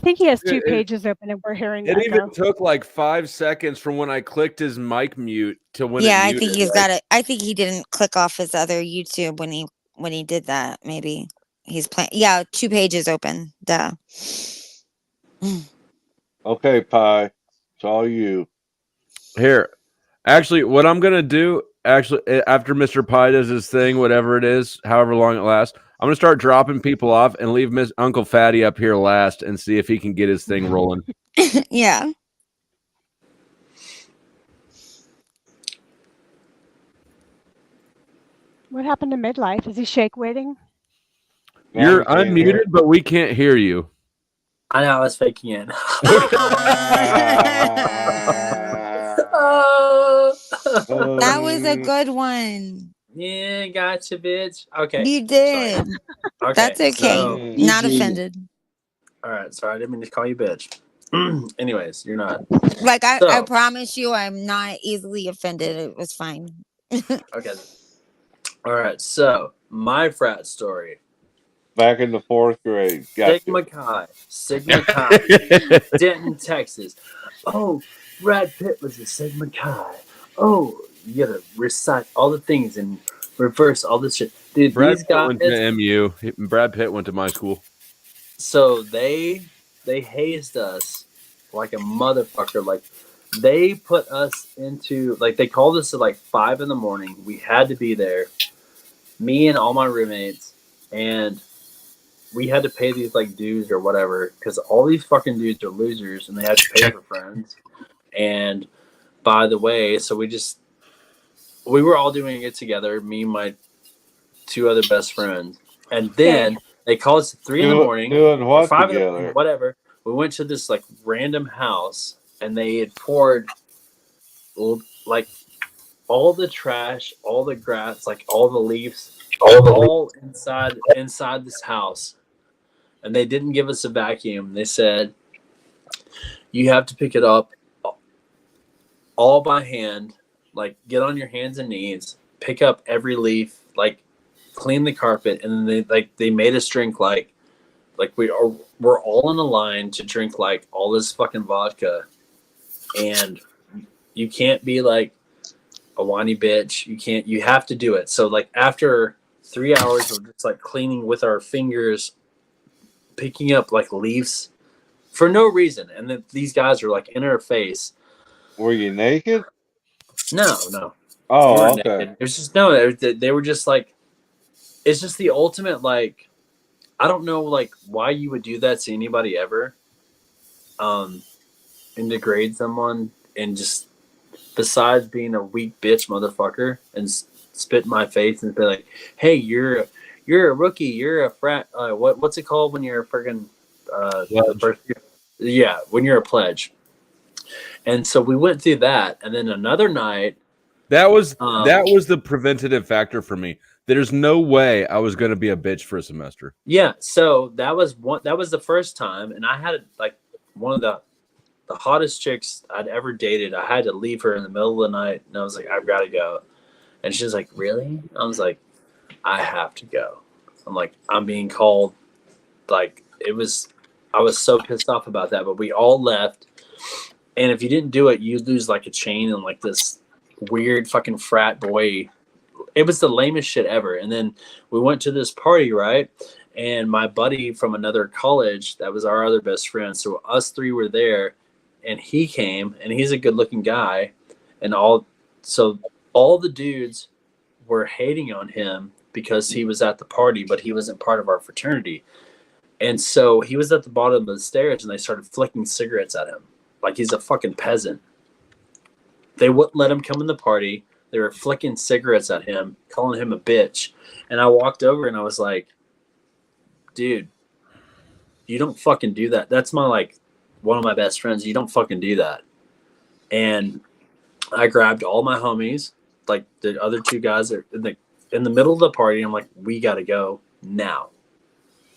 think he has 2 pages open, and we're hearing it that. Even took like 5 seconds from when I clicked his mic mute to when yeah, it I muted. think he's got it. I think he didn't click off his other YouTube when he did that. Maybe he's playing. Yeah, 2 pages open. Duh. Okay, Pie. It's all you. Here, actually, what I'm gonna do, after Mr. Pie does his thing, whatever it is, however long it lasts, I'm gonna start dropping people off and leave Miss Uncle Fatty up here last and see if he can get his thing rolling. Yeah. What happened to midlife? Is he shake waiting? You're unmuted, but we can't hear you. I know, I was faking it. That was a good one. Yeah, gotcha, bitch. Okay. You did. Okay, that's okay. So, not offended. All right, sorry, I didn't mean to call you bitch. Anyways, you're not. Like, I promise you, I'm not easily offended. It was fine. Okay. All right, so my frat story. Back in the 4th grade. Gotcha. Sigma Chi, Denton, Texas. Oh, Brad Pitt was a Sigma Chi. Oh, you gotta recite all the things and reverse all this shit. Dude, Brad these Pitt guys went to MU. Brad Pitt went to my school. So they hazed us like a motherfucker. Like, they put us into, like, they called us at like 5 a.m. We had to be there, me and all my roommates, and we had to pay these like dues or whatever because all these fucking dudes are losers and they had to pay for friends. And by the way, so we were all doing it together, me and my 2 other best friends, and then they called us at 3 a.m. Doing what 5 together? a.m. whatever. We went to this like random house and they had poured like all the trash, all the grass, like all the leaves, all inside this house. And they didn't give us a vacuum. They said, you have to pick it up all by hand, like get on your hands and knees, pick up every leaf, like clean the carpet. And then they made us drink like we're all in a line to drink like all this fucking vodka. And you can't be like a whiny bitch. You have to do it. So like after 3 hours of just like cleaning with our fingers, picking up like leaves for no reason, and then these guys are like in our face. Were you naked? No. Oh, okay. Naked. It was just no. They were just like, it's just the ultimate like, I don't know like why you would do that to anybody ever, and degrade someone and just besides being a weak bitch motherfucker and spit in my face and be like, hey, you're a rookie, you're a frat. What's it called when you're a friggin' when you're a pledge. And so we went through that, and then another night. That was the preventative factor for me. There's no way I was going to be a bitch for a semester. Yeah, so that was the first time, and I had like one of the hottest chicks I'd ever dated. I had to leave her in the middle of the night, and I was like, I've got to go. And she's like, really? I was like, I have to go. I'm like, I'm being called. Like, I was so pissed off about that, but we all left. And if you didn't do it, you'd lose like a chain and like this weird fucking frat boy. It was the lamest shit ever. And then we went to this party, right? And my buddy from another college, that was our other best friend. So us 3 were there, and he came, and he's a good looking guy. And all the dudes were hating on him because he was at the party, but he wasn't part of our fraternity. And so he was at the bottom of the stairs, and they started flicking cigarettes at him like he's a fucking peasant. They wouldn't let him come in the party. They were flicking cigarettes at him, calling him a bitch. And I walked over and I was like, dude, you don't fucking do that. That's one of my best friends. You don't fucking do that. And I grabbed all my homies, like the other 2 guys are in the middle of the party. I'm like, we got to go now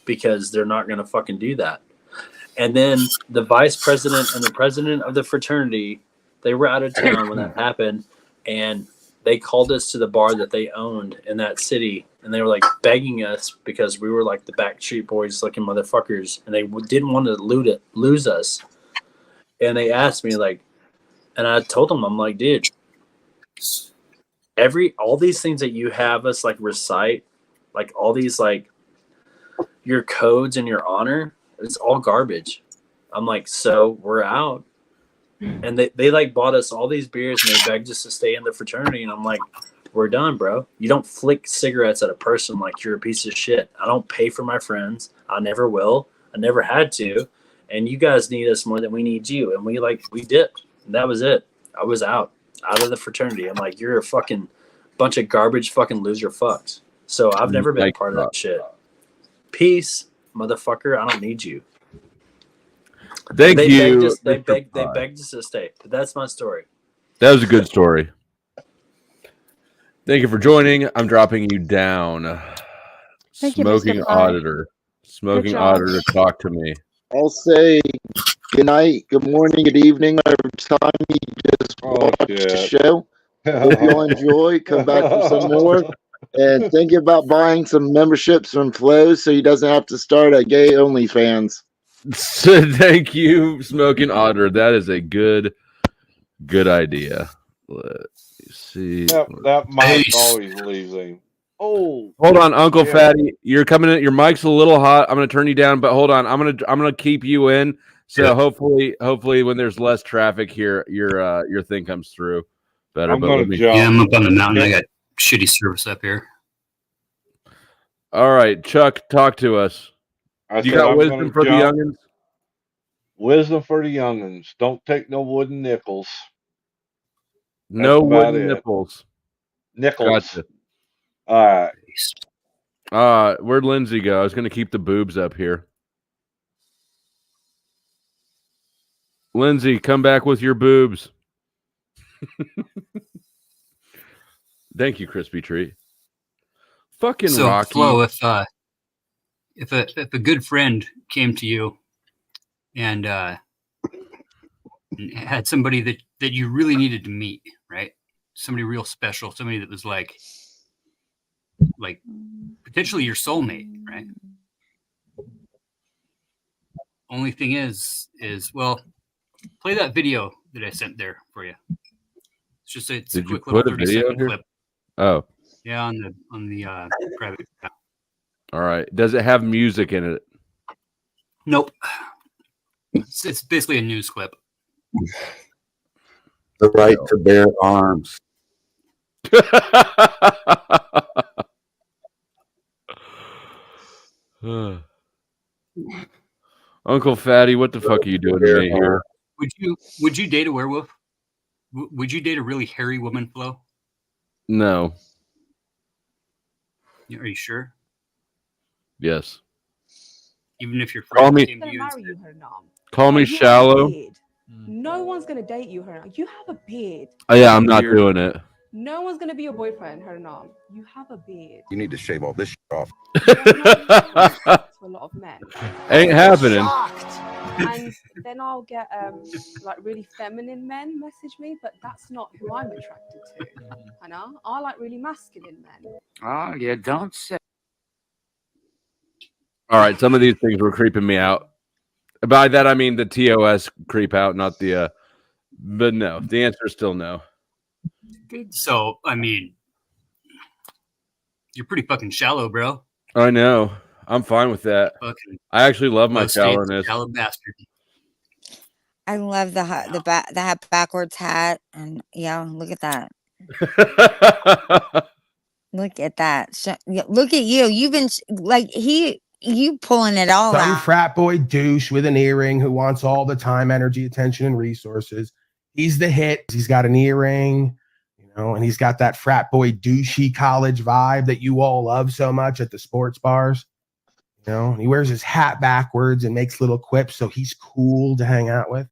because they're not going to fucking do that. And then the vice president and the president of the fraternity, they were out of town when that happened. And they called us to the bar that they owned in that city. and they were like begging us because we were like the Backstreet Boys looking motherfuckers, and they didn't want to lose us. And they asked me like, and I told them, I'm like, dude, all these things that you have us like recite, like all these like your codes and your honor, it's all garbage. I'm like, so we're out. And they like bought us all these beers and they begged us to stay in the fraternity. And I'm like, we're done, bro. You don't flick cigarettes at a person like you're a piece of shit. I don't pay for my friends. I never will. I never had to. And you guys need us more than we need you. And we dipped. And that was it. I was out of the fraternity. I'm like, you're a fucking bunch of garbage fucking loser fucks. So I've never been a part of that shit. Peace, motherfucker. I don't need you. Thank you. They begged us to stay. But that's my story. That was a good story. Thank you for joining. I'm dropping you down. Thank you, Smoking Mr. Pye. auditor. Smoking job. auditor, talk to me. I'll say good night, good morning, good evening, every time you just watch the show. Hope you'll enjoy. Come back for some more. And think about buying some memberships from Flow so he doesn't have to start a gay OnlyFans. Thank you, Smoking Auditor. That is a good idea. Let's see. That mic always leaves him. Oh, hold on, Uncle Fatty. You're coming in. Your mic's a little hot. I'm gonna turn you down, but hold on. I'm gonna keep you in. So hopefully, when there's less traffic here, your thing comes through better. I'm gonna jump. Yeah, I'm up on the mountain. I got shitty service up here. All right, Chuck, talk to us. You got wisdom for the youngins? Wisdom for the youngins. Don't take no wooden nickels. No wooden nipples. Nickels. Gotcha. All right. Where'd Lindsay go? I was going to keep the boobs up here. Lindsay, come back with your boobs. Thank you, Crispy Treat. Fucking Rocky. Flo, if a good friend came to you and had somebody that you really needed to meet, right? Somebody real special, somebody that was like potentially your soulmate, right? Only thing is well, play that video that I sent there for you. It's a quick little 30-second clip. Oh. Yeah, on the private. All right. Does it have music in it? Nope. It's basically a news clip. The right to bear arms. Uncle Fatty, what the fuck are you doing here? Would you date a werewolf? Would you date a really hairy woman, Flo? No. Are you sure? Yes. Even if your friend came to you and said, call me shallow. No one's gonna date you, Hernam. You have a beard. Oh yeah, I'm not doing it. No one's gonna be your boyfriend, Hernam. You have a beard. You need to shave all this shit off. To a lot of men. Ain't happening. And then I'll get like really feminine men message me, but that's not who I'm attracted to. I know. I like really masculine men. Oh, you don't say. All right, some of these things were creeping me out. By that I mean the TOS creep out, not the but no, the answer is still no. So, I mean, you're pretty fucking shallow, bro. I know. I'm fine with that. I actually love my shallowness. Shallow bastard. I love the backwards hat, and yeah, look at that. Look at that. Look at you. You've been like you pulling it all Some out. frat boy douche with an earring who wants all the time, energy, attention, and resources. He's the hit. He's got an earring, and he's got that frat boy douchey college vibe that you all love so much at the sports bars. He wears his hat backwards and makes little quips, so he's cool to hang out with.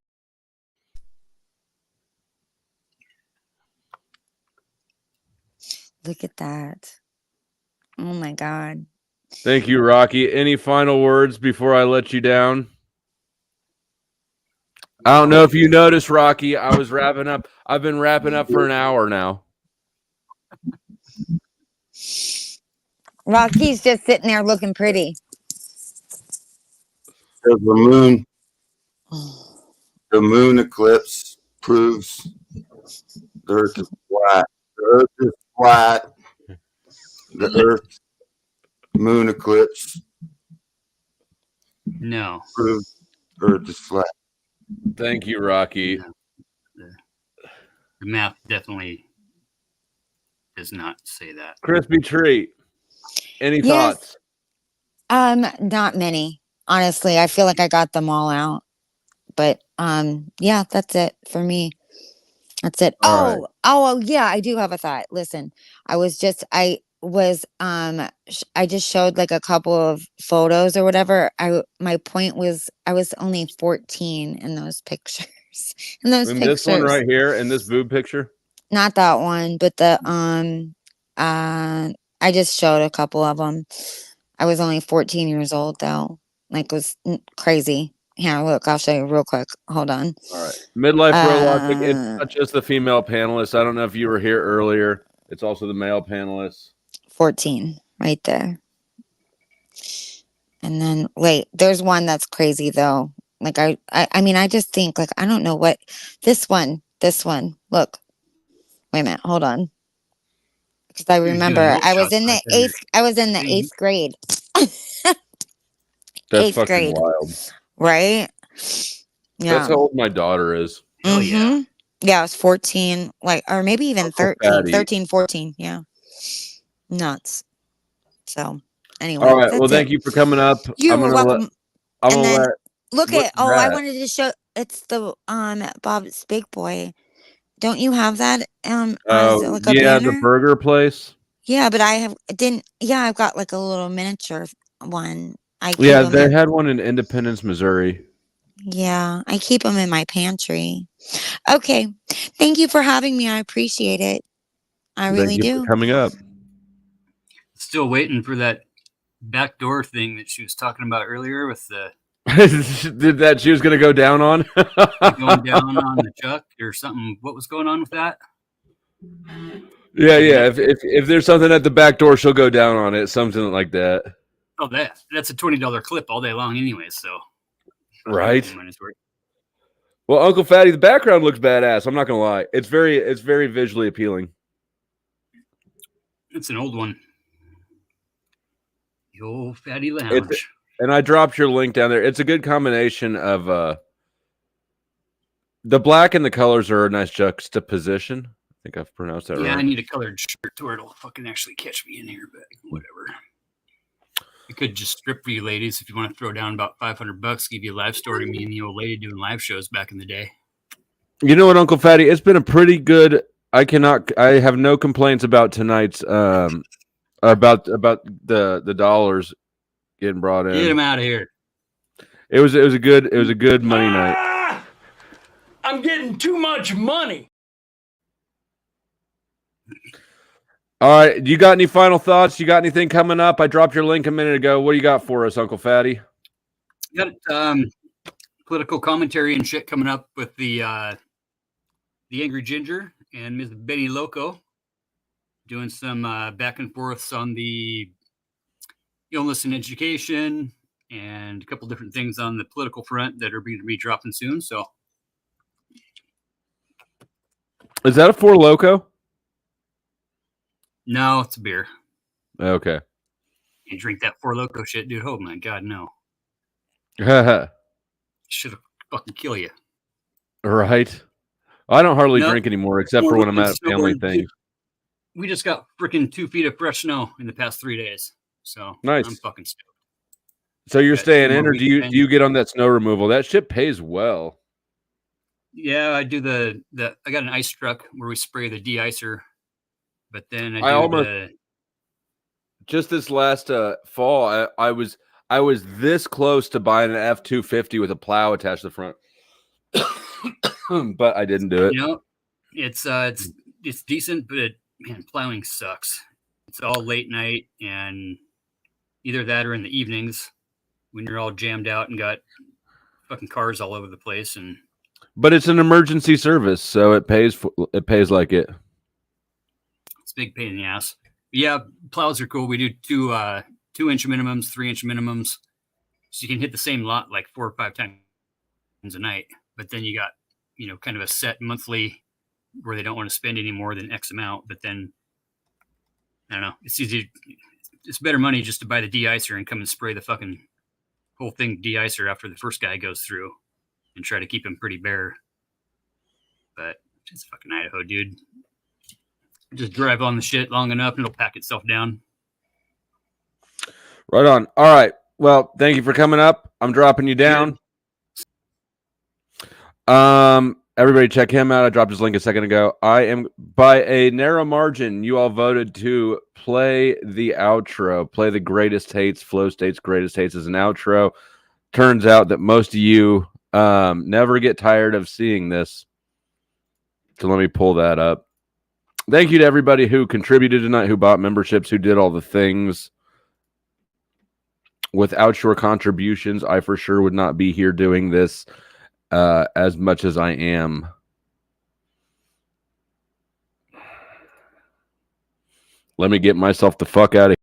Look at that. Oh my God. Thank you, Rocky. Any final words before I let you down? I don't know if you noticed, Rocky. I was wrapping up. I've been wrapping up for an hour now. Rocky's just sitting there looking pretty. The moon eclipse proves the Earth is flat. The Earth is flat. The Earth moon eclipse No. proves the Earth is flat. Thank you, Rocky. No. The map definitely does not say that. Crispy treat. Any Yes. thoughts? Not many. Honestly, I feel like I got them all out. But yeah, that's it for me. That's it. All Oh, yeah, I do have a thought. Listen, I just showed like a couple of photos or whatever. My point was I was only 14 in those pictures. In those And pictures. this one right here in this boob picture? Not that one, but the I just showed a couple of them. I was only 14 years old though. Like it was crazy. Here, look, I'll show you real quick. Hold on. All right. Midlife Robotic. It's not just the female panelists. I don't know if you were here earlier. It's also the male panelists. 14 right there. And then wait, there's one that's crazy though. Like I mean, I just think like I don't know what this one. Look. Wait a minute, hold on. Because I remember I was in the eighth grade. That's Eighth fucking grade. wild. Right? Yeah. That's how old my daughter is. Oh yeah. Yeah, I was 14, like, or maybe even Uncle 13, Fatty. 13, 14. Yeah. Nuts. So anyway. All right. Well, that's thank it. you for coming up. You're I'm gonna welcome. I'm And gonna then let. look what's at I that? wanted to show it's the Bob's Big Boy. Don't you have that? Is it like a Yeah, the banner? burger place. Yeah, but I've got like a little miniature one. I keep Yeah, them they in, had one in Independence, Missouri. yeah, I keep them in my pantry. Okay. Thank you for having me. I appreciate it. I really Thank you do. for coming up. Still waiting for that backdoor thing that she was talking about earlier with the Did that she was gonna go down on? going down on the chuck or something. What was going on with that? Yeah. If there's something at the back door, she'll go down on it. Something like that. Oh, that's a $20 clip all day long, anyways. So Right. money's worth. Well, Uncle Fatty, the background looks badass. I'm not gonna lie. It's very visually appealing. It's an old one. The old Fatty Lounge. And I dropped your link down there. It's a good combination of the black and the colors are a nice juxtaposition. I think I've pronounced that right. Yeah, I need a colored shirt to where it'll fucking actually catch me in here, but whatever. I could just strip for you ladies if you want to throw down about $500, give you a live story of me and the old lady doing live shows back in the day. You know what, Uncle Fatty? It's been a pretty good. I have no complaints about tonight's about the dollars getting brought in. Get him out of here. It was a good money night. I'm getting too much money. All right, you got any final thoughts? You got anything coming up? I dropped your link a minute ago. What do you got for us, Uncle Fatty? Got political commentary and shit coming up with the Angry Ginger and Ms. Benny Loco doing some back and forths on the illness and education and a couple different things on the political front that are going to be dropping soon. So, Is that a Four Loko? no, it's a beer. Okay. You drink that Four Loko shit, dude. Oh my god, no. Should have fucking kill you. Right. I don't hardly drink anymore, except for when I'm at family things. We just got freaking 2 feet of fresh snow in the past 3 days. So nice. I'm fucking stoked. So you're staying in, or do you get on that snow removal? That shit pays well. Yeah, I do I got an ice truck where we spray the de-icer, but then just this last fall, I was this close to buying an F-250 with a plow attached to the front, but I didn't do it. You know, it's decent, but man, plowing sucks. It's all late night, and either that or in the evenings when you're all jammed out and got fucking cars all over the place. But it's an emergency service, so it pays like it. It's a big pain in the ass. Yeah, plows are cool. We do 2-inch minimums, 3-inch minimums. So you can hit the same lot like 4 or 5 times a night. But then you got, kind of a set monthly where they don't want to spend any more than X amount. But then, I don't know. It's easy. It's better money just to buy the de-icer and come and spray the fucking whole thing de-icer after the first guy goes through and try to keep him pretty bare. But it's fucking Idaho, dude. Just drive on the shit long enough and it'll pack itself down. Right on. All right. Well, thank you for coming up. I'm dropping you down. Everybody check him out. I dropped his link a second ago. I am, by a narrow margin, you all voted to play the outro, play the greatest hates, Flow State's greatest hates as an outro. Turns out that most of you never get tired of seeing this. So let me pull that up. Thank you to everybody who contributed tonight, who bought memberships, who did all the things. Without your contributions, I for sure would not be here doing this as much as I am. Let me get myself the fuck out of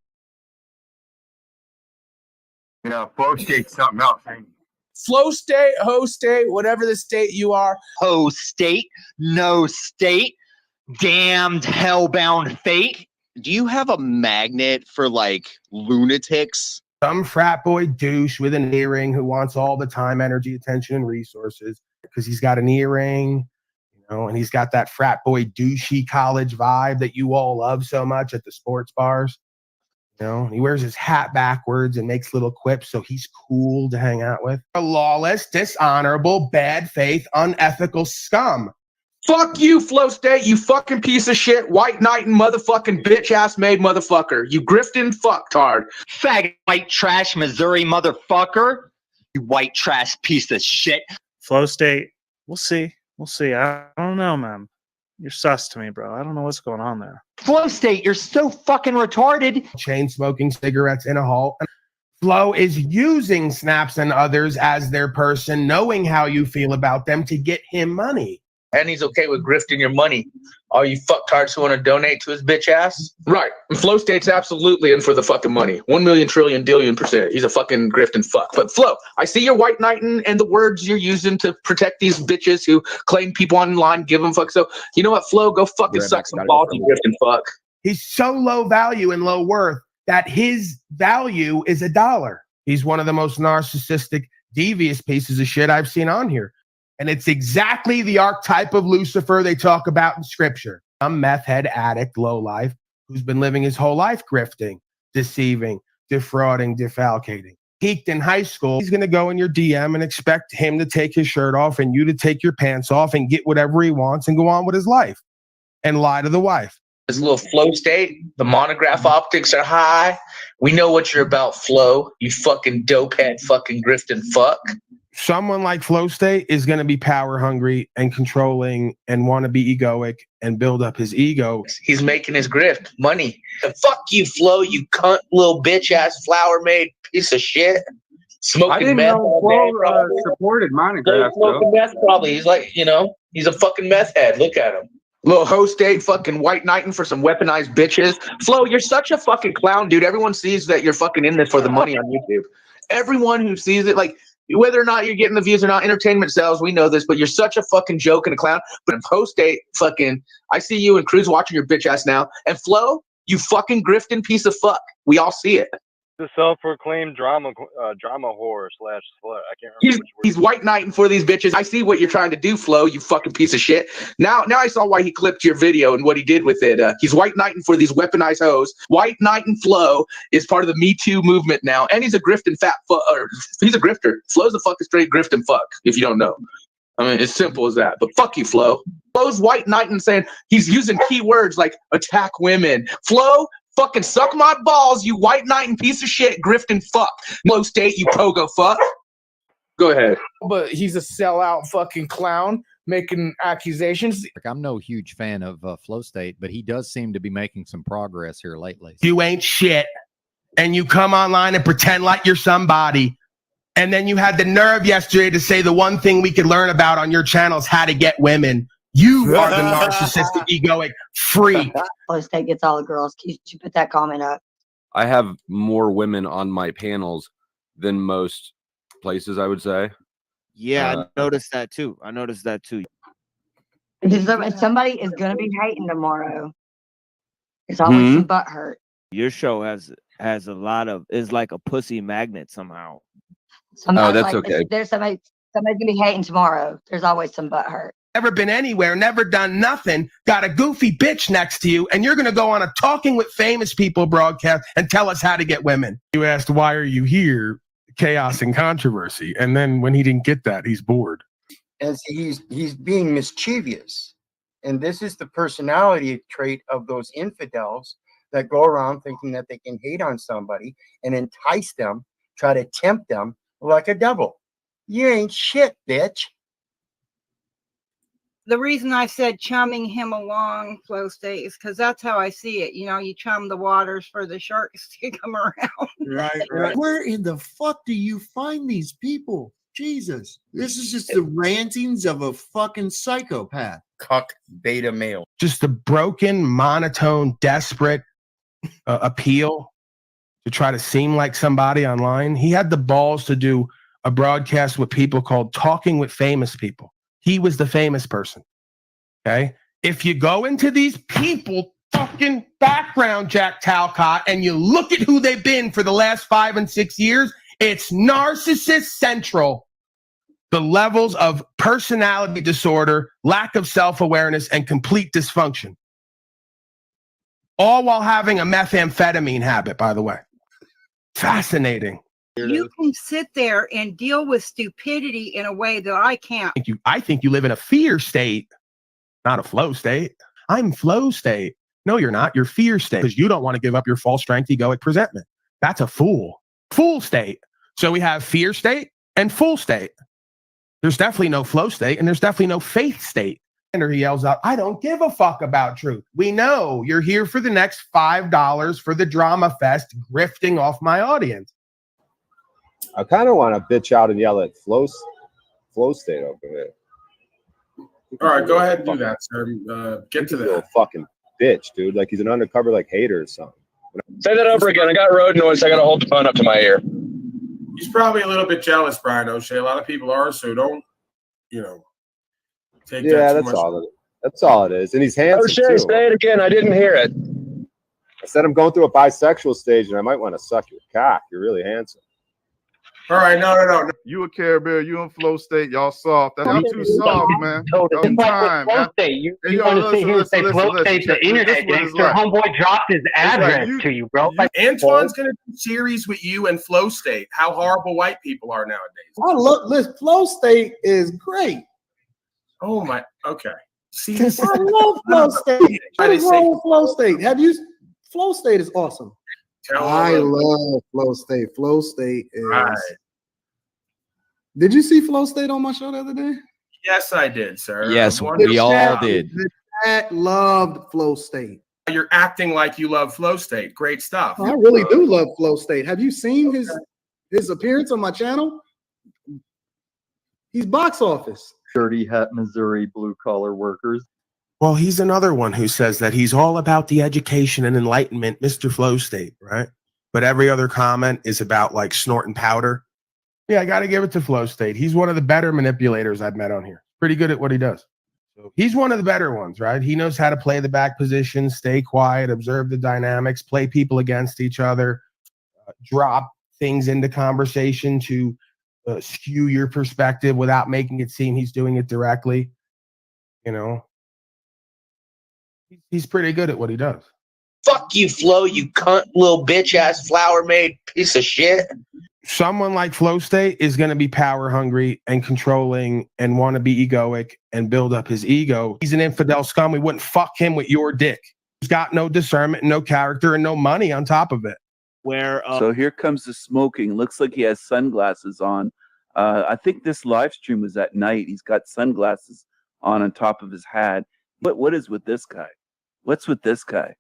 here. Yeah, Flow State's something else. Flow state, ho state, whatever the state you are. Ho state, no state, damned hellbound fate. Do you have a magnet for like lunatics? Some frat boy douche with an earring who wants all the time, energy, attention, and resources because he's got an earring, and he's got that frat boy douchey college vibe that you all love so much at the sports bars. And he wears his hat backwards and makes little quips, so he's cool to hang out with. A lawless, dishonorable, bad faith, unethical scum. Fuck you, Flow State, you fucking piece of shit, white knight and motherfucking bitch-ass made motherfucker. You grifting fucktard. Faggot white trash Missouri motherfucker. You white trash piece of shit. Flow State, we'll see. We'll see. I don't know, man. You're sus to me, bro. I don't know what's going on there. Flow State, you're so fucking retarded. Chain smoking cigarettes in a hall. Flo is using Snaps and others as their person, knowing how you feel about them to get him money. And he's okay with grifting your money. All you fucktards who want to donate to his bitch ass? Right. And Flow State's absolutely in for the fucking money. 1 million trillion dillion %. He's a fucking grifting fuck. But Flo, I see your white knighting and the words you're using to protect these bitches who claim people online give them fuck. So you know what, Flo? Go fucking suck some balls, you grifting fuck. He's so low value and low worth that his value is $1. He's one of the most narcissistic, devious pieces of shit I've seen on here. And it's exactly the archetype of Lucifer they talk about in scripture. Some meth head addict, lowlife, who's been living his whole life grifting, deceiving, defrauding, defalcating. Peaked in high school, he's going to go in your DM and expect him to take his shirt off and you to take your pants off and get whatever he wants and go on with his life and lie to the wife. This little Flow State, the monograph optics are high. We know what you're about, Flo. You fucking dopehead, fucking grifting fuck. Someone like Flow State is going to be power hungry and controlling and want to be egoic and build up his ego. He's making his grift money. And fuck you, Flo, you cunt little bitch ass flower made piece of shit. Smoking I didn't meth. know Flo supported monograph. Smoking meth, probably. He's like, he's a fucking meth head. Look at him. Little Ho State fucking white knighting for some weaponized bitches. Flo, you're such a fucking clown, dude. Everyone sees that you're fucking in this for the money on YouTube. Everyone who sees it, like, whether or not you're getting the views or not, entertainment sells. We know this, but you're such a fucking joke and a clown. But in Ho State, fucking, I see you and Cruz watching your bitch ass now. And Flo, you fucking grifting piece of fuck. We all see it. The self-proclaimed drama whore / slut. I can't remember. He's white knighting for these bitches. I see what you're trying to do, Flo. You fucking piece of shit. Now I saw why he clipped your video and what he did with it. He's white knighting for these weaponized hoes. White knighting Flo is part of the Me Too movement now, and he's a grifting fat fuck. He's a grifter. Flo's a fucking straight grifting fuck. If you don't know, I mean, it's simple as that. But fuck you, Flo. Flo's white knighting, saying he's using keywords like attack women. Flo. Fucking suck my balls, you white knight and piece of shit, grifting fuck. Flow State, you pogo fuck. Go ahead. But he's a sellout fucking clown making accusations. I'm no huge fan of Flow State, but he does seem to be making some progress here lately. You ain't shit. And you come online and pretend like you're somebody. And then you had the nerve yesterday to say the one thing we could learn about on your channel is how to get women. You are the narcissistic, egoic freak. Flow State gets all the girls. Can you put that comment up? I have more women on my panels than most places, I would say. Yeah, I noticed that too. Somebody is going to be hating tomorrow. There's always some butt hurt. Your show has a lot of is like a pussy magnet somehow. That's okay. There's somebody's going to be hating tomorrow. There's always some butt hurt. Never been anywhere, never done nothing, got a goofy bitch next to you, and you're going to go on a Talking with Famous People broadcast and tell us how to get women. You asked, why are you here? Chaos and controversy. And then when he didn't get that, he's bored. And he's being mischievous. And this is the personality trait of those infidels that go around thinking that they can hate on somebody and entice them, try to tempt them like a devil. You ain't shit, bitch. The reason I said chumming him along, Flow State, is because that's how I see it. You know, you chum the waters for the sharks to come around. Right. Where in the fuck do you find these people? Jesus. This is just the rantings of a fucking psychopath. Cuck beta male. Just a broken, monotone, desperate appeal to try to seem like somebody online. He had the balls to do a broadcast with people called Talking with Famous People. He was the famous person. Okay. If you go into these people fucking background, Jack Talcott, and you look at who they've been for the last 5 and 6 years, it's narcissist central. The levels of personality disorder, lack of self-awareness, and complete dysfunction. All while having a methamphetamine habit, by the way. Fascinating. You can sit there and deal with stupidity in a way that I can't. I think you live in a fear state, not a flow state. I'm flow state. No, you're not. You're fear state because you don't want to give up your false strength egoic presentment. That's a fool. Fool state. So we have fear state and fool state. There's definitely no flow state and there's definitely no faith state. And he yells out, I don't give a fuck about truth. We know you're here for the next $5 for the drama fest, grifting off my audience. I kind of want to bitch out and yell at Flow State over here. All right, go ahead and do that, sir. Get to that. Fucking bitch, dude. Like he's an undercover like hater or something. Say that over again. I got road noise. I got to hold the phone up to my ear. He's probably a little bit jealous, Brian O'Shea. A lot of people are, so don't, take that too that's much. all it is. That's all it is. And he's handsome O'Shea, too. say it again. I didn't hear it. I said I'm going through a bisexual stage and I might want to suck your cock. You're really handsome. All right, no. You a Care Bear, you in Flow State, y'all soft. Y'all too soft, man. It's like with Flow State. You want to sit here and say Flow State's the internet gangster. Homeboy dropped his address to you, bro. Like, Antoine's going to do series with you and Flow State, how horrible white people are nowadays. I love Flow State is great. Oh my, okay. See, I love Flow State. What's wrong with Flow State? Flow State is awesome. I love Flow State. Flow State is. Right. Did you see Flow State on my show the other day? Yes, I did, sir. Yes, we all did. The chat loved Flow State. You're acting like you love Flow State. Great stuff. I really do love Flow State. Have you seen his appearance on my channel? He's box office. Dirty hat Missouri blue collar workers. Well, he's another one who says that he's all about the education and enlightenment, Mr. Flow State, right? But every other comment is about like snorting powder. Yeah, I got to give it to Flow State. He's one of the better manipulators I've met on here. Pretty good at what he does. So he's one of the better ones, right? He knows how to play the back position, stay quiet, observe the dynamics, play people against each other, drop things into conversation to skew your perspective without making it seem he's doing it directly. He's pretty good at what he does. Fuck you, Flo, you cunt little bitch ass flower made piece of shit. Someone like Flow State is going to be power hungry and controlling and want to be egoic and build up his ego. He's an infidel scum. We wouldn't fuck him with your dick. He's got no discernment, no character, and no money on top of it. So here comes the smoking. Looks like he has sunglasses on. I think this live stream was at night. He's got sunglasses on top of his hat. What is with this guy? What's with this guy?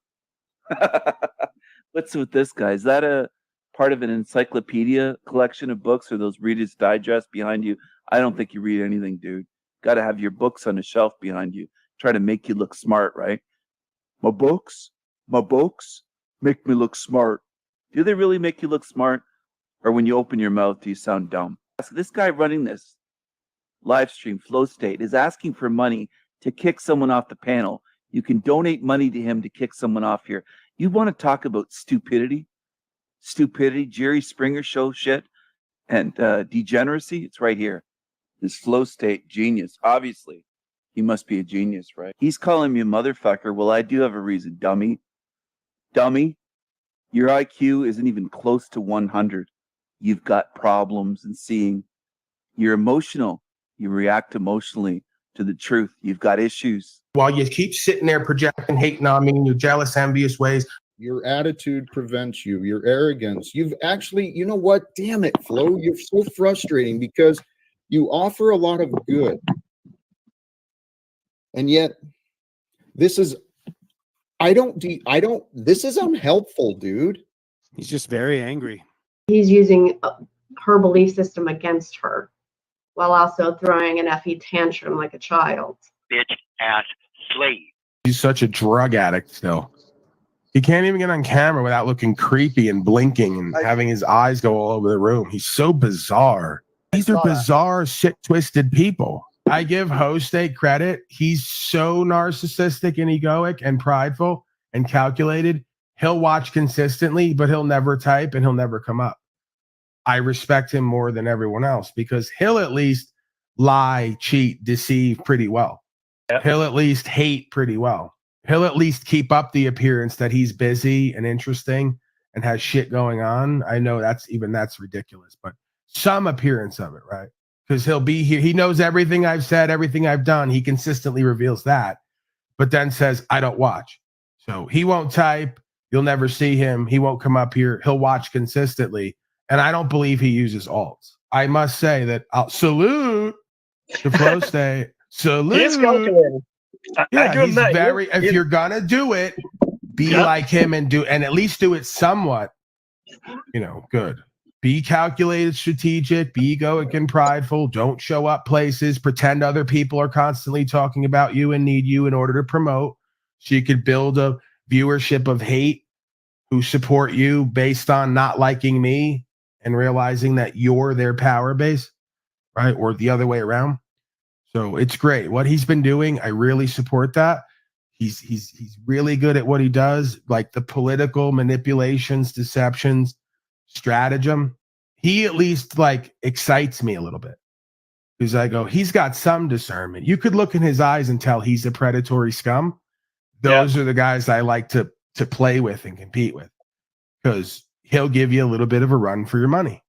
What's with this guy? Is that a part of an encyclopedia collection of books or those Reader's Digest behind you? I don't think you read anything, dude. Got to have your books on a shelf behind you. try to make you look smart, right? My books make me look smart. Do they really make you look smart? Or when you open your mouth, do you sound dumb? This guy running this live stream, Flow State, is asking for money to kick someone off the panel. You can donate money to him to kick someone off here. You want to talk about stupidity? Stupidity, Jerry Springer show shit, and degeneracy? It's right here. This Flow State genius. Obviously, he must be a genius, right? He's calling me a motherfucker. Well, I do have a reason, dummy. Dummy, your IQ isn't even close to 100. You've got problems in seeing. You're emotional. You react emotionally to the truth. You've got issues. While you keep sitting there projecting, hating on me in your jealous, envious ways. Your attitude prevents you, your arrogance. You've actually, you know what? Damn it, Flo. You're so frustrating because you offer a lot of good. And yet, this is, this is unhelpful, dude. He's just very angry. He's using her belief system against her while also throwing an effing tantrum like a child. Bitch ass slave. He's such a drug addict still. He can't even get on camera without looking creepy and blinking and having his eyes go all over the room. He's so bizarre. These are bizarre, shit-twisted people. I give Hostate credit. He's so narcissistic and egoic and prideful and calculated. He'll watch consistently, but he'll never type and he'll never come up. I respect him more than everyone else because he'll at least lie, cheat, deceive pretty well. Yep. He'll at least hate pretty well. He'll at least keep up the appearance that he's busy and interesting and has shit going on. I know that's ridiculous, but some appearance of it, right? Because he'll be here. He knows everything I've said, everything I've done. He consistently reveals that, but then says, I don't watch. So he won't type. You'll never see him. He won't come up here. He'll watch consistently. And I don't believe he uses alts. I must say that I'll salute to Flow State. Salute. He is calculated. Yeah, he's very, if you're going to do it, be like him and at least do it somewhat, good. Be calculated, strategic, be egoic and prideful. Don't show up places, pretend other people are constantly talking about you and need you in order to promote. So you could build a viewership of hate who support you based on not liking me and realizing that you're their power base, right? Or the other way around. So it's great. What he's been doing, I really support that. He's really good at what he does, like the political manipulations, deceptions, stratagem. He at least excites me a little bit because I go, he's got some discernment. You could look in his eyes and tell he's a predatory scum. Those are the guys I like to play with and compete with because he'll give you a little bit of a run for your money,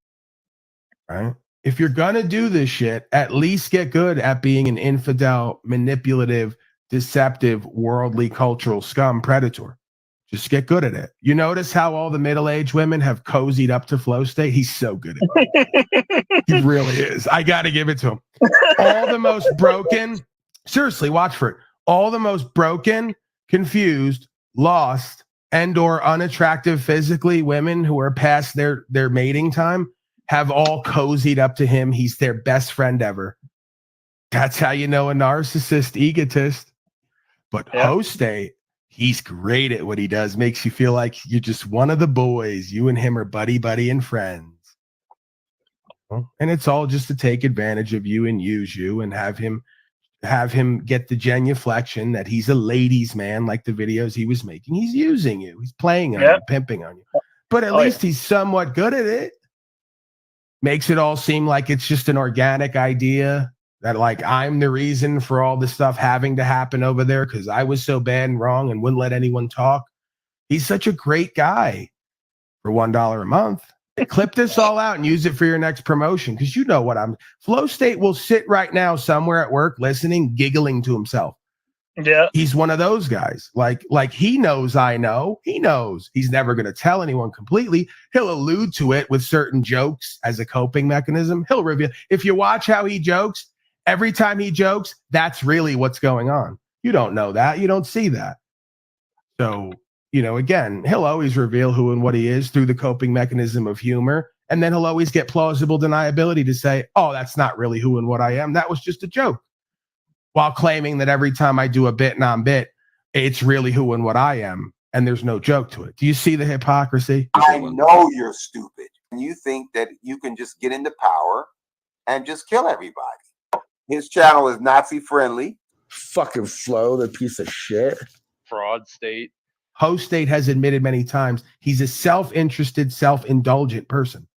right? If you're going to do this shit, at least get good at being an infidel, manipulative, deceptive, worldly, cultural scum predator. Just get good at it. You notice how all the middle-aged women have cozied up to Flow State? He's so good at it. He really is. I got to give it to him. All the most broken, seriously, watch for it. All the most broken, confused, lost, and or unattractive physically women who are past their mating time have all cozied up to him. He's their best friend ever. That's how you know a narcissist, egotist. But Hostate, he's great at what he does. Makes you feel like you're just one of the boys. You and him are buddy and friends. And it's all just to take advantage of you and use you and have him get the genuflection that he's a ladies' man, like the videos he was making. He's using you. He's playing on you, pimping on you. But at least he's somewhat good at it. Makes it all seem like it's just an organic idea that I'm the reason for all this stuff having to happen over there because I was so bad and wrong and wouldn't let anyone talk. He's such a great guy for $1 a month. Clip this all out and use it for your next promotion because you know what Flow State will sit right now somewhere at work listening, giggling to himself. Yeah. He's one of those guys. Like he knows I know. He knows. He's never going to tell anyone completely. He'll allude to it with certain jokes as a coping mechanism. He'll reveal. If you watch how he jokes, every time he jokes, that's really what's going on. You don't know that. You don't see that. So, again, he'll always reveal who and what he is through the coping mechanism of humor. And then he'll always get plausible deniability to say, oh, that's not really who and what I am. That was just a joke. while claiming that every time I do a bit non-bit, it's really who and what I am, and there's no joke to it. Do you see the hypocrisy? I know you're stupid, and you think that you can just get into power and just kill everybody. His channel is Nazi friendly. Fucking Flo, the piece of shit. Fraud state. Host State has admitted many times he's a self-interested, self-indulgent person.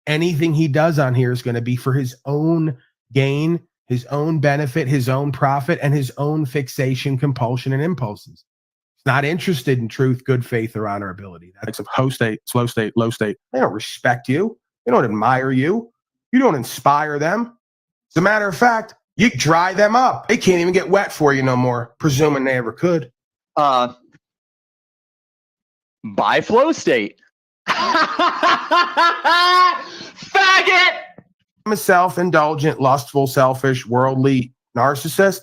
Anything he does on here is going to be for his own gain, his own benefit, his own profit, and his own fixation, compulsion, and impulses. He's not interested in truth, good faith, or honorability. That's of Host State, Slow State, Low State. They don't respect you. They don't admire you. You don't inspire them. As a matter of fact, you dry them up. They can't even get wet for you no more, presuming they ever could. By Flow State. Faggot! I'm a self-indulgent, lustful, selfish, worldly narcissist.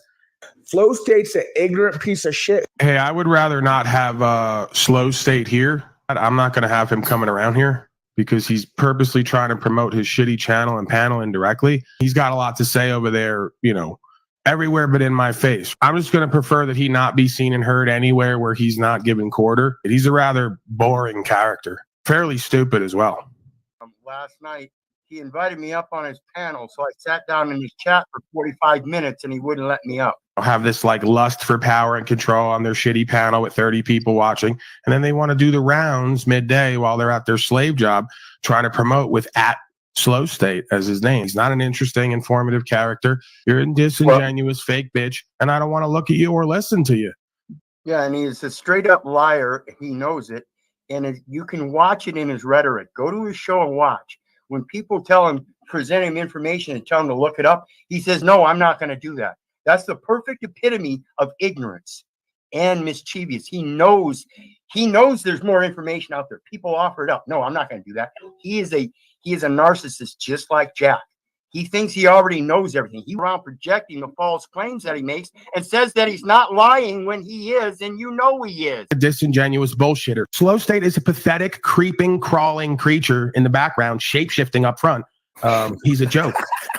Flow State's an ignorant piece of shit. Hey, I would rather not have Slow State here. I'm not going to have him coming around here because he's purposely trying to promote his shitty channel and panel indirectly. He's got a lot to say over there, you know, everywhere but in my face. I'm just going to prefer that he not be seen and heard anywhere where he's not giving quarter. He's a rather boring character. Fairly stupid as well. Last night, he invited me up on his panel, so I sat down in his chat for 45 minutes, and he wouldn't let me up. Have this like lust for power and control on their shitty panel with 30 people watching, and then they want to do the rounds midday while they're at their slave job trying to promote with @Slow State as his name. He's not an interesting, informative character. You're a disingenuous fake bitch, and I don't want to look at you or listen to you. Yeah, and he's a straight up liar. He knows it. And you can watch it in his rhetoric. Go to his show and watch. When people tell him, present him information and tell him to look it up, he says, no, I'm not going to do that. That's the perfect epitome of ignorance and mischievous. He knows there's more information out there. People offer it up. No, I'm not going to do that. He is a narcissist just like Jack. He thinks he already knows everything. He's around projecting the false claims that he makes and says that he's not lying when he is, and you know he is. A disingenuous bullshitter. Slow State is a pathetic, creeping, crawling creature in the background, shape-shifting up front. He's a joke.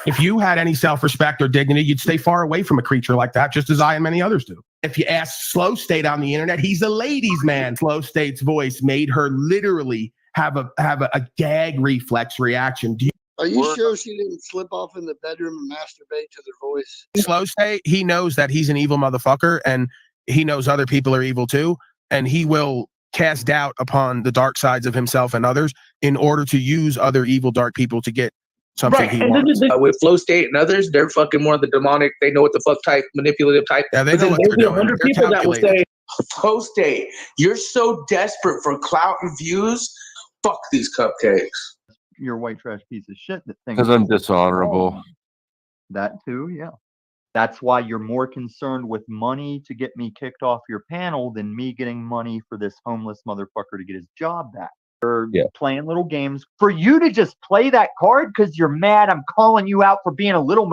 If you had any self-respect or dignity, you'd stay far away from a creature like that, just as I and many others do. If you ask Slow State on the internet, he's a ladies' man. Slow State's voice made her literally have a gag reflex reaction. Are you sure she didn't slip off in the bedroom and masturbate to their voice? Slow State, he knows that he's an evil motherfucker, and he knows other people are evil too, and he will cast doubt upon the dark sides of himself and others in order to use other evil, dark people to get something he wants. With Flow State and others, they're fucking more the demonic. They know what the fuck type, manipulative type. Yeah, they know what they're doing. 100 people that will say, Flow State, you're so desperate for clout and views. Fuck these cupcakes. You're a white trash piece of shit that thinks Because I'm dishonorable. That too, yeah. That's why you're more concerned with money to get me kicked off your panel than me getting money for this homeless motherfucker to get his job back. Or playing little games. For you to just play that card because you're mad I'm calling you out for being a little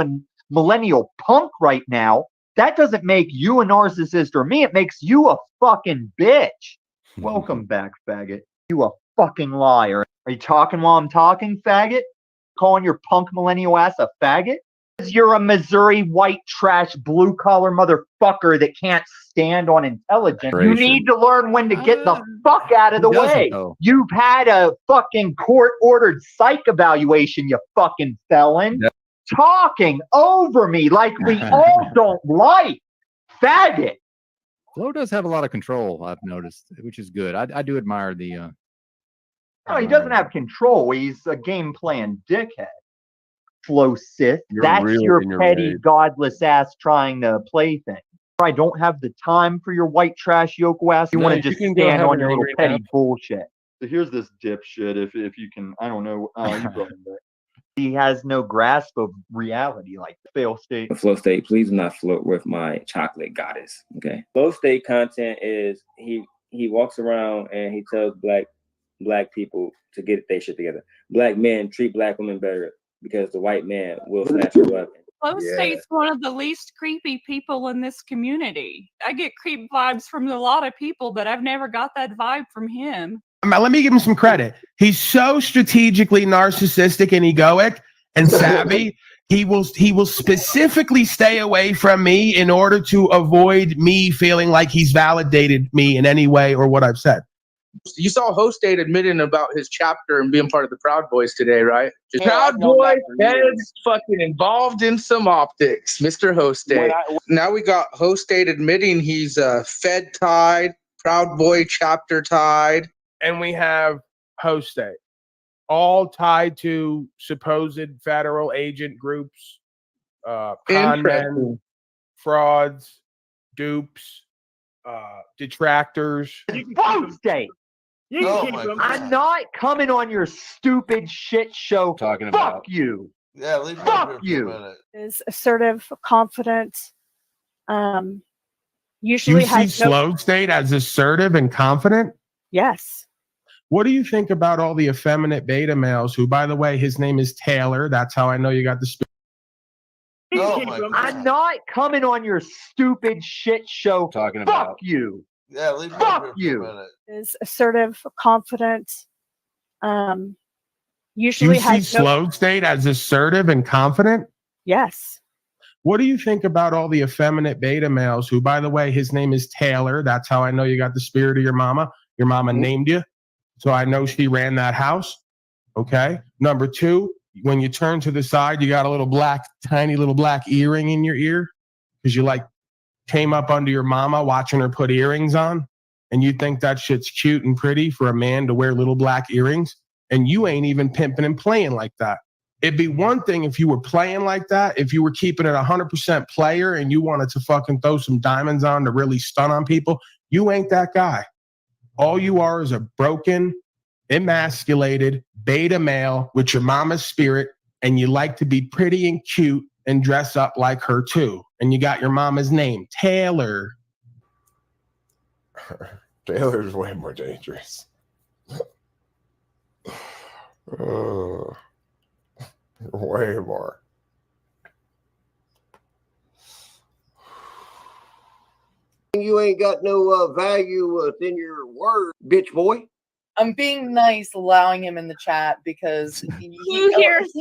millennial punk right now, that doesn't make you a narcissist or me. It makes you a fucking bitch. Welcome back, faggot. You a fucking liar. Are you talking while I'm talking, faggot? Calling your punk millennial ass a faggot? You're a Missouri white trash blue collar motherfucker that can't stand on intelligence. You need to learn when to get the fuck out of the way. You've had a fucking court ordered psych evaluation, you fucking felon. Talking over me like we all don't like. Faggot. Flo does have a lot of control, I've noticed, which is good. I do admire the No, he doesn't have control. He's a game playing dickhead. Flow Sith. That's your petty, godless ass trying to play thing. I don't have the time for your white trash Yoko ass. You want to just stand on your little petty bullshit. So here's this dipshit. If you can, I don't know. You brought him back. He has no grasp of reality, like Fail State. Flow State, please do not flirt with my chocolate goddess. Okay. Flow State content is he walks around and he tells black people to get their shit together. Black men treat black women better because the white man will snatch your weapon. Flow State's one of the least creepy people in this community. I get creep vibes from a lot of people, but I've never got that vibe from him. Let me give him some credit. He's so strategically narcissistic and egoic and savvy He will specifically stay away from me in order to avoid me feeling like he's validated me in any way or what I've said. You saw Host State admitting about his chapter and being part of the Proud Boys today, right? Proud Boys is fucking involved in some optics, Mr. Host State. Now we got Host State admitting he's Fed tied, Proud Boy chapter tied. And we have Host State, all tied to supposed federal agent groups, con men, frauds, dupes, detractors. Host State. I'm not coming on your stupid shit show. Talking Fuck about you. Yeah, leave Fuck you. Is assertive, confident. Usually You see has no. Slow State as assertive and confident? Yes. What do you think about all the effeminate beta males who, by the way, his name is Taylor. That's how I know you got the spirit. I'm not coming on your stupid shit show. Talking Fuck about you. Yeah, leave Fuck you. Is assertive, confident. You Usually see has no. Slow State as assertive and confident? Yes. What do you think about all the effeminate beta males who, by the way, his name is Taylor. That's how I know you got the spirit of your mama. Your mama named you. So I know she ran that house. Okay. Number two, when you turn to the side, you got a little black, tiny little black earring in your ear because you like came up under your mama watching her put earrings on. And you think that shit's cute and pretty for a man to wear little black earrings. And you ain't even pimping and playing like that. It'd be one thing if you were playing like that, if you were keeping it 100% player and you wanted to fucking throw some diamonds on to really stun on people. You ain't that guy. All you are is a broken, emasculated beta male with your mama's spirit, and you like to be pretty and cute and dress up like her too. And you got your mama's name, Taylor. Taylor's way more dangerous. Way more. You ain't got no value within your word, bitch boy. I'm being nice, allowing him in the chat because he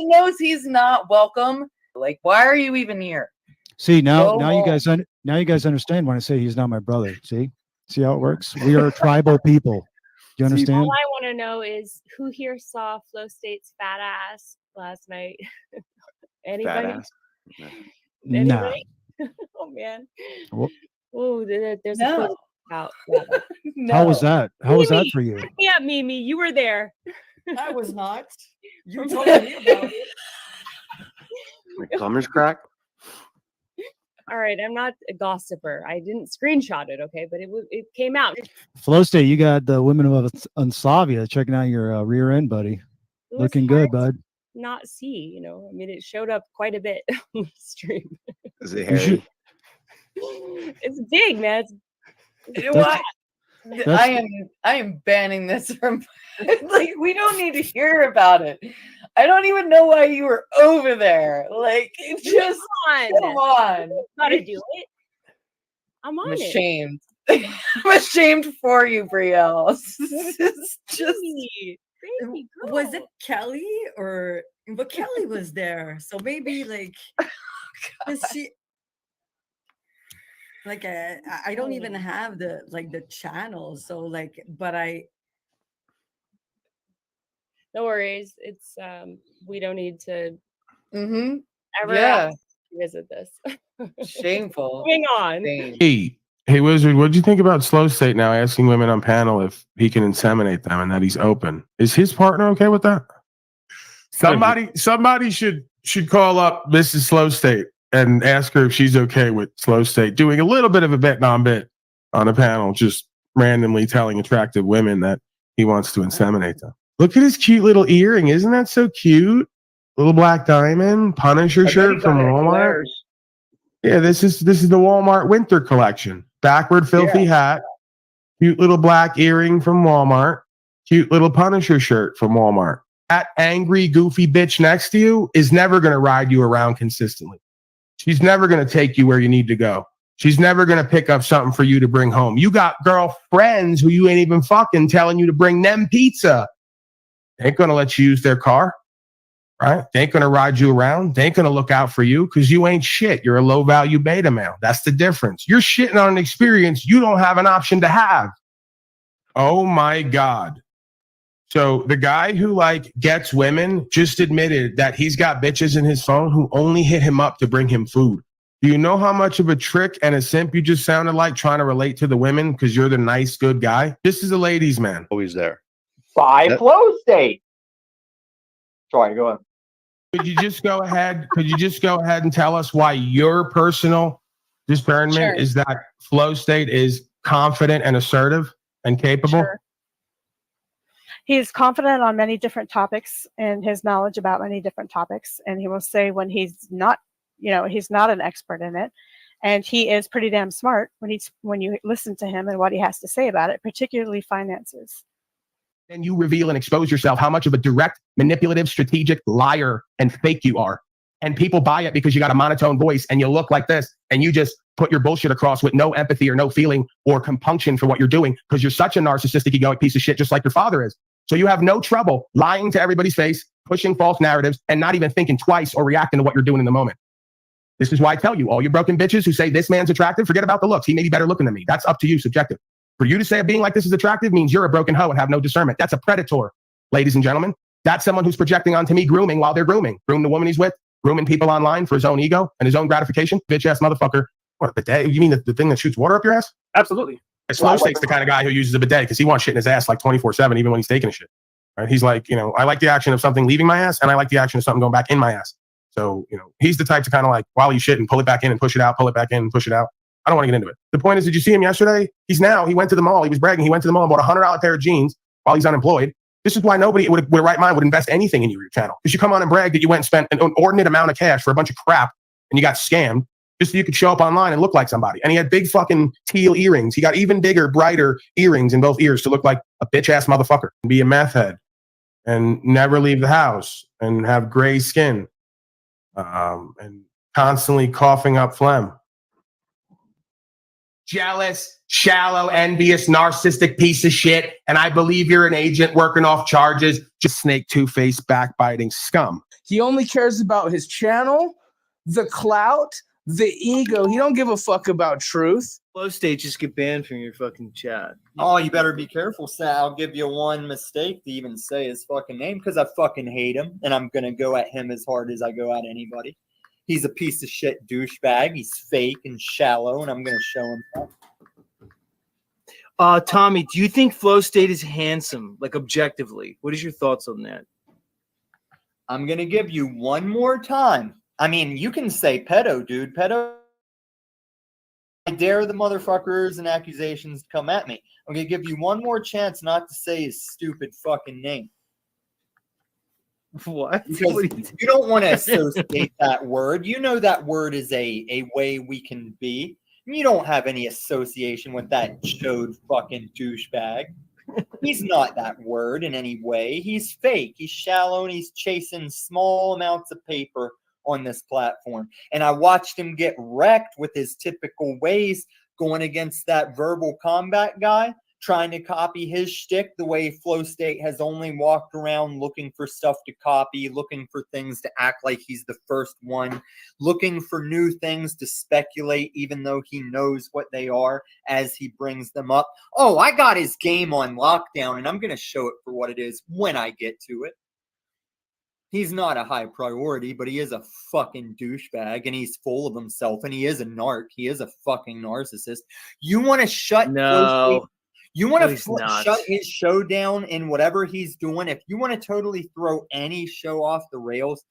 knows he's not welcome. Like, why are you even here? See, now Go you home. guys now you guys understand when I say he's not my brother. See how it works? We are tribal people. Do you understand? All I want to know is who here saw Flow State's fat ass last night? Anybody? Fat ass? Anybody? Oh man. Well, Oh, there's No. a post out. How was that? How was that for you? Yeah, Mimi, you were there. I was not. You told me about it. My plumber's crack. All right, I'm not a gossiper. I didn't screenshot it, okay, but it came out. Flow State, you got the women of Unsavia checking out your rear end, buddy. It was Looking hard good, bud. to not see, you know. I mean, it showed up quite a bit on the stream. Is it You should- hairy? It's big, man. You know what? I am banning this from like we don't need to hear about it. I don't even know why you were over there. Like just come on. Gotta do it. I'm on I'm it. ashamed. I'm ashamed for you, Brielle. It's just Crazy girl. Was it Kelly or but Kelly was there, so maybe like is she like I don't even have the channel, so like but No worries. It's we don't need to Mm-hmm. ever Yeah. visit this. Shameful. Moving on. Hey, Wizard, what do you think about Slow State now asking women on panel if he can inseminate them and that he's open? Is his partner okay with that? Somebody should call up Mrs. Slow State and ask her if she's okay with Slow State doing a little bit of a bit non-bit on a panel, just randomly telling attractive women that he wants to inseminate them. Look at his cute little earring. Isn't that so cute? Little black diamond, Punisher shirt from Walmart. Yeah, this is the Walmart winter collection. Backward filthy hat, cute little black earring from Walmart, cute little Punisher shirt from Walmart. That angry, goofy bitch next to you is never going to ride you around consistently. She's never going to take you where you need to go. She's never going to pick up something for you to bring home. You got girlfriends who you ain't even fucking telling you to bring them pizza. Ain't going to let you use their car. right? They ain't going to ride you around. They ain't going to look out for you because you ain't shit. You're a low value beta male. That's the difference. You're shitting on an experience you don't have an option to have. Oh my God. So the guy who like gets women just admitted that he's got bitches in his phone who only hit him up to bring him food. Do you know how much of a trick and a simp you just sounded like trying to relate to the women because you're the nice, good guy? This is a ladies' man. Always there. By flow state. Sorry, go on. Could you just go ahead? Could you just go ahead and tell us why your personal discernment is that flow state is confident and assertive and capable? Sure. He's confident on many different topics and his knowledge about many different topics. And he will say when he's not, he's not an expert in it. And he is pretty damn smart when you listen to him and what he has to say about it, particularly finances. Then you reveal and expose yourself how much of a direct, manipulative, strategic liar and fake you are. And people buy it because you got a monotone voice and you look like this and you just put your bullshit across with no empathy or no feeling or compunction for what you're doing because you're such a narcissistic, egoic piece of shit, just like your father is. So you have no trouble lying to everybody's face, pushing false narratives, and not even thinking twice or reacting to what you're doing in the moment. This is why I tell you, all you broken bitches who say this man's attractive, forget about the looks. He may be better looking than me. That's up to you, subjective. For you to say a being like this is attractive means you're a broken hoe and have no discernment. That's a predator, ladies and gentlemen. That's someone who's projecting onto me grooming while they're grooming. Groom the woman he's with, grooming people online for his own ego and his own gratification. Bitch-ass motherfucker. What, a bidet? You mean the thing that shoots water up your ass? Absolutely. Slow State's the kind of guy who uses a bidet because he wants shit in his ass like 24/7, even when he's taking a shit. Right? He's like, I like the action of something leaving my ass, and I like the action of something going back in my ass. So, he's the type to kind of like, while you shit and pull it back in and push it out, pull it back in and push it out. I don't want to get into it. The point is, did you see him yesterday? He went to the mall. He was bragging. He went to the mall and bought $100 pair of jeans while he's unemployed. This is why nobody with a right mind would invest anything in your channel. Because you come on and brag that you went and spent an inordinate amount of cash for a bunch of crap and you got scammed just so you could show up online and look like somebody. And he had big fucking teal earrings. He got even bigger, brighter earrings in both ears to look like a bitch-ass motherfucker and be a meth head and never leave the house and have gray skin and constantly coughing up phlegm. Jealous, shallow, envious, narcissistic piece of shit. And I believe you're an agent working off charges. Just snake, two-faced, backbiting scum. He only cares about his channel, the clout, the ego. He don't give a fuck about truth. Flow state, just get banned from your fucking chat. Oh, you better be careful, Sal. I'll give you one mistake to even say his fucking name because I fucking hate him. And I'm going to go at him as hard as I go at anybody. He's a piece of shit douchebag. He's fake and shallow, and I'm going to show him that. Tommy, do you think Flow State is handsome, like objectively? What is your thoughts on that? I'm going to give you one more time. I mean, you can say pedo, dude. Pedo. I dare the motherfuckers and accusations to come at me. I'm going to give you one more chance not to say his stupid fucking name. What? Because you don't want to associate that word. You know that word is a way we can be. You don't have any association with that chode fucking douchebag. He's not that word in any way. He's fake. He's shallow and he's chasing small amounts of paper on this platform. And I watched him get wrecked with his typical ways going against that verbal combat guy, trying to copy his shtick the way Flow State has only walked around looking for stuff to copy, looking for things to act like he's the first one, looking for new things to speculate even though he knows what they are as he brings them up. Oh, I got his game on lockdown and I'm going to show it for what it is when I get to it. He's not a high priority, but he is a fucking douchebag and he's full of himself and he is a narc. He is a fucking narcissist. You want to shut Flow State? You want to shut his show down in whatever he's doing. If you want to totally throw any show off the rails,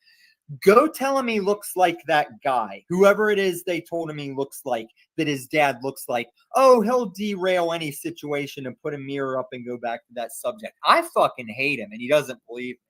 go tell him he looks like that guy. Whoever it is they told him he looks like, that his dad looks like. Oh, he'll derail any situation and put a mirror up and go back to that subject. I fucking hate him and he doesn't believe me.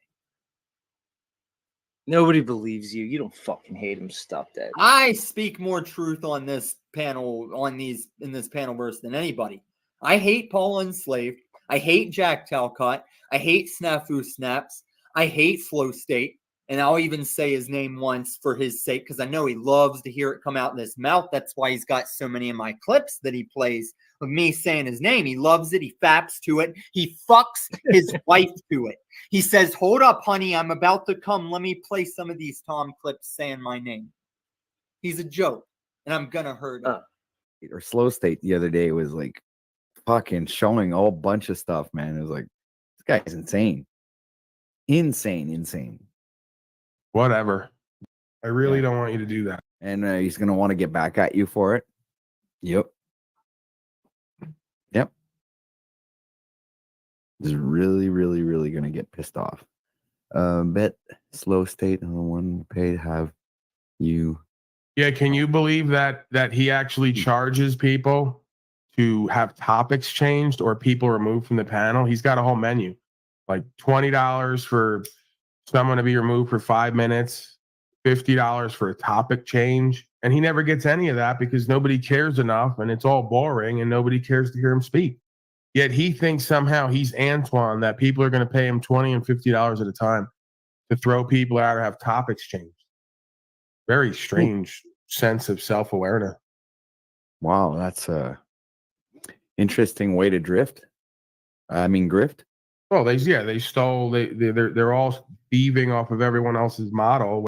Nobody believes you. You don't fucking hate him. Stop that. I speak more truth on this panel, in this panel verse than anybody. I hate Paul Enslaved. I hate Jack Talcott. I hate Snafu Snaps. I hate Flow State. And I'll even say his name once for his sake, because I know he loves to hear it come out in his mouth. That's why he's got so many of my clips that he plays of me saying his name. He loves it. He faps to it. He fucks his wife to it. He says, hold up, honey, I'm about to come. Let me play some of these Tom clips saying my name. He's a joke, and I'm going to hurt him. Or Slow State the other day was like fucking showing a whole bunch of stuff, man. It was like, this guy's insane. Insane. Whatever. I really don't want you to do that. And he's going to want to get back at you for it. Yep. He's really going to get pissed off. Bet Slow State on the one paid have you. Yeah, can you believe that he actually charges people to have topics changed or people removed from the panel? He's got a whole menu, like $20 for someone to be removed for 5 minutes, $50 for a topic change, and he never gets any of that because nobody cares enough, and it's all boring, and nobody cares to hear him speak. Yet he thinks somehow he's Antoine, that people are going to pay him $20 and $50 at a time to throw people out or have topics changed. Very strange sense of self-awareness. Wow, that's a interesting way to drift. I mean, grift. Well, they stole. They're all thieving off of everyone else's model.